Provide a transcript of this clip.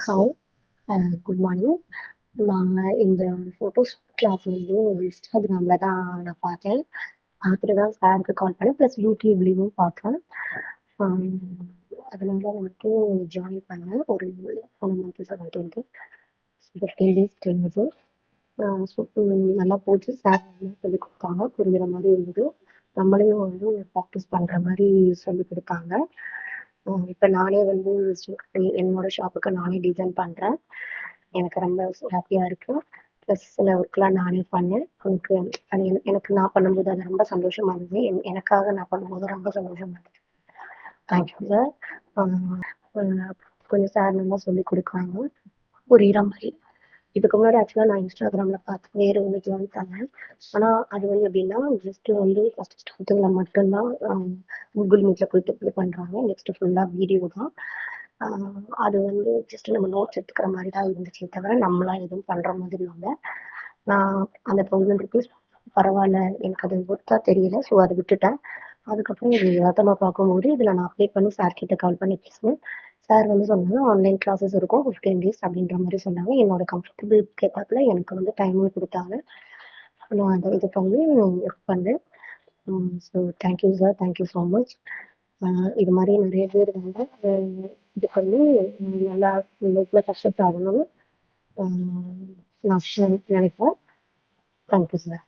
Hi, good morning. நான் இந்த photos class வந்து இன்ஸ்டாகிராமில் தான் நான் பார்த்தேன். பார்த்துட்டு தான் சாருக்கு கால் பண்ணேன். ப்ளஸ் யூடியூப்லேயும் பார்த்தேன். அதனால வந்துட்டு ஜாயின் பண்ணேன். ஒரு போன மந்த் 17th 15 டேஸ் இருந்தது. ஸோ நல்லா போச்சு. சார் நல்லா சொல்லிக் கொடுத்தாங்க. புரிகிற மாதிரி இருந்தது. நம்மளையும் வந்து ப்ராக்டிஸ் பண்ணுற மாதிரி சொல்லிக் கொடுத்தாங்க. இப்போ நானே வந்து என்னோட ஷாப்புக்கு நானே டிசைன் பண்ணுறேன். எனக்கு ரொம்ப ஹாப்பியாக இருக்கு. ப்ளஸ் சில ஒர்க்லாம் நானே பண்ணேன். எனக்கு அது எனக்கு நான் பண்ணும்போது அது ரொம்ப சந்தோஷமா இருந்தது. எனக்காக நான் பண்ணும்போது ரொம்ப சந்தோஷமா இருந்தது. Thank you sir. கொஞ்சம் சார் நல்லா சொல்லிக் கொடுக்குறாங்க. புரியிற மாதிரி. இதுக்கு முன்னாடி ஆக்சுவலாக நான் இன்ஸ்டாகிராமில் பார்த்து வேறு ஒன்று ஜாயின் பண்ணேன். ஆனால் அது வந்து எப்படின்னா ஜஸ்ட்டு வந்து ஃபஸ்ட்டு ஸ்டார்டிங்கில் மட்டும்தான் கூகுள் மீட்டில் போயிட்டு இது பண்ணுறாங்க. நெக்ஸ்ட்டு ஃபுல்லாக வீடியோ தான். அது வந்து ஜஸ்ட்டு நம்ம நோட்ஸ் எடுத்துக்கிற மாதிரி தான் இருந்துச்சே தவிர நம்மளா எதுவும் பண்ணுற மாதிரி இல்லை. நான் அந்த 1000 ருபீஸ் பரவாயில்ல, எனக்கு அது ஒர்த்தா தெரியல. ஸோ அதை விட்டுட்டேன். அதுக்கப்புறம் இது யதார்த்தமா பார்க்கும்போது இதில் நான் அப்ளை பண்ணி சார் கிட்ட கால் பண்ணி பேசினேன். சார் வந்து சொன்னாங்க ஆன்லைன் கிளாஸஸ் இருக்கும் 15 டேஸ் அப்படின்ற மாதிரி சொன்னாங்க. என்னோட கம்ஃபர்டபுள் கேட்டாப்புல எனக்கு வந்து டைமும் கொடுத்தாங்க. நான் அதை இது பண்ணி ஒர்க் பண்ணேன். So thank you sir, thank you so much. இது மாதிரி நிறைய பேர் வந்து இது பண்ணி நல்லா லைஃப்பில் கஷ்டப்படணும்னு நான் நினைப்பேன். Thank you sir.